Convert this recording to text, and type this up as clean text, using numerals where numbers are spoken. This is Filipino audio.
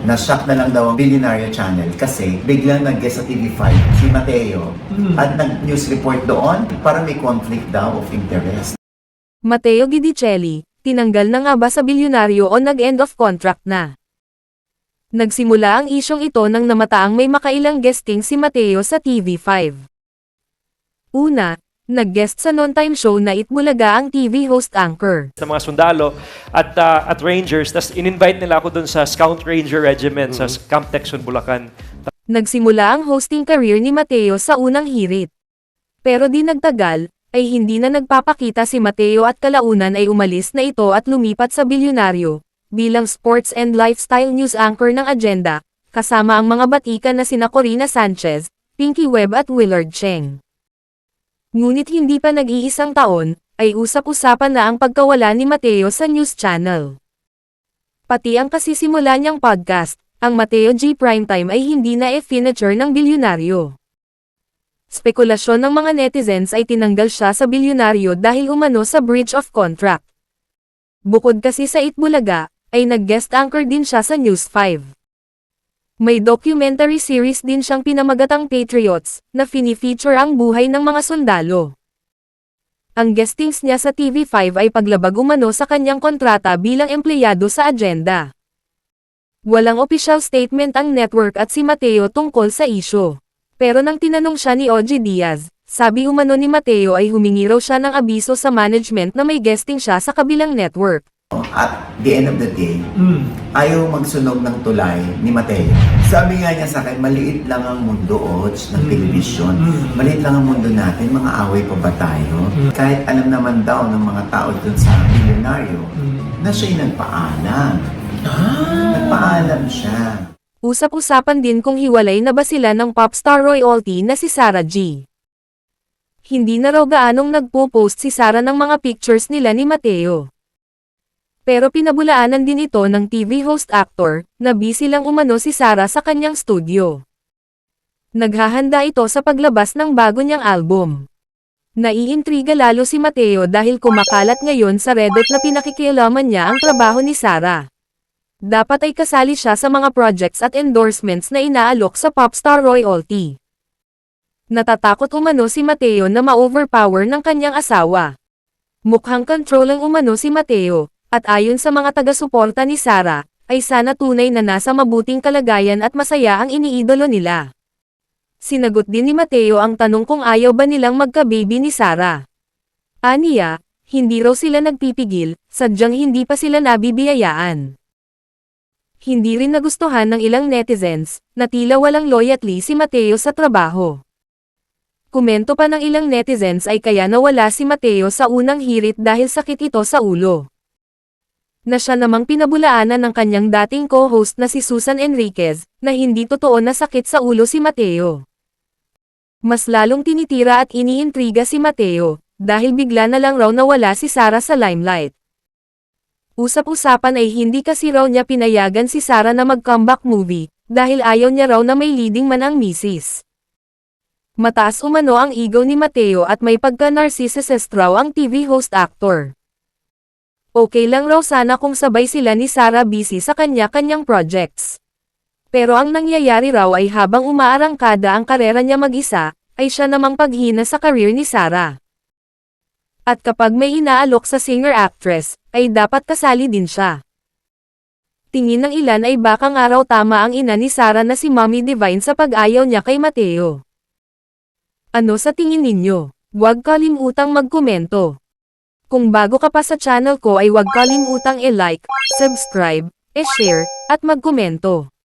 Na-shock na lang daw ang Billionaire Channel kasi biglang nag-guest sa TV5 si Mateo at nag-news report doon para may conflict daw of interest. Mateo Guidicelli, tinanggal na nga ba sa bilyonaryo o nag-end of contract na? Nagsimula ang isyong ito nang namataang may makailang guesting si Mateo sa TV5. Una, nag-guest sa non-time show na Itbulaga ang TV host anchor. Sa mga sundalo at Rangers, tas in-invite nila ako dun sa Scout Ranger Regiment sa Camp Texon, Bulacan. Nagsimula ang hosting career ni Mateo sa unang hirit. Pero di nagtagal, ay hindi na nagpapakita si Mateo at kalaunan ay umalis na ito at lumipat sa bilyonaryo, bilang sports and lifestyle news anchor ng Agenda, kasama ang mga batikan na sina Corina Sanchez, Pinky Webb at Willard Cheng. Ngunit hindi pa nag-iisang taon, ay usap-usapan na ang pagkawala ni Mateo sa news channel. Pati ang kasisimula niyang podcast, ang Mateo G Primetime ay hindi na e-feature ng bilyonaryo. Spekulasyon ng mga netizens ay tinanggal siya sa bilyonaryo dahil umano sa breach of contract. Bukod kasi sa Itbulaga, ay nag-guest anchor din siya sa News 5. May documentary series din siyang pinamagatang Patriots, na fini-feature ang buhay ng mga sundalo. Ang guestings niya sa TV5 ay paglabag umano sa kanyang kontrata bilang empleyado sa Agenda. Walang official statement ang network at si Mateo tungkol sa isyu. Pero nang tinanong siya ni OG Diaz, sabi umano ni Mateo ay humingi raw siya ng abiso sa management na may guesting siya sa kabilang network. At the end of the day, ayaw magsunog ng tulay ni Mateo. Sabi nga niya sa akin, maliit lang ang mundo, Odds, ng telebisyon. Maliit lang ang mundo natin, mga away pa ba tayo? Kahit alam naman daw ng mga tao dun sa bilyonaryo, na siya'y nagpaalam. Nagpaalam siya. Usap-usapan din kung hiwalay na ba sila ng popstar royalty na si Sarah G. Hindi na raw gaanong nagpo-post si Sarah ng mga pictures nila ni Mateo. Pero pinabulaanan din ito ng TV host actor, na busy lang umano si Sarah sa kanyang studio. Naghahanda ito sa paglabas ng bago niyang album. Naiintriga lalo si Mateo dahil kumakalat ngayon sa Reddit na pinakikialaman niya ang trabaho ni Sarah. Dapat ay kasali siya sa mga projects at endorsements na inaalok sa popstar royalty. Natatakot umano si Mateo na ma-overpower ng kanyang asawa. Mukhang controlling umano si Mateo. At ayon sa mga taga-suporta ni Sarah, ay sana tunay na nasa mabuting kalagayan at masaya ang iniidolo nila. Sinagot din ni Mateo ang tanong kung ayaw ba nilang magka-baby ni Sarah. Aniya, hindi raw sila nagpipigil, sadyang hindi pa sila nabibiyayaan. Hindi rin nagustuhan ng ilang netizens, na tila walang loyalty si Mateo sa trabaho. Komento pa ng ilang netizens ay kaya nawala si Mateo sa unang hirit dahil sakit ito sa ulo. Na siya namang pinabulaanan ng kanyang dating co-host na si Susan Enriquez, na hindi totoo na sakit sa ulo si Mateo. Mas lalong tinitira at iniintriga si Mateo, dahil bigla na lang raw nawala si Sarah sa limelight. Usap-usapan ay hindi kasi raw niya pinayagan si Sarah na mag-comeback movie, dahil ayaw niya raw na may leading man ang misis. Mataas umano ang ego ni Mateo at may pagka-narcissist raw ang TV host actor. Okay lang raw sana kung sabay sila ni Sarah busy sa kanya-kanyang projects. Pero ang nangyayari raw ay habang umaarangkada ang karera niya mag-isa, ay siya namang paghina sa career ni Sarah. At kapag may inaalok sa singer-actress, ay dapat kasali din siya. Tingin ng ilan ay baka nga raw tama ang ina ni Sarah na si Mommy Divine sa pag-ayaw niya kay Mateo. Ano sa tingin ninyo? Huwag kalimutang magkomento. Kung bago ka pa sa channel ko ay huwag kalimutang i-like, subscribe, i-share, at magkomento.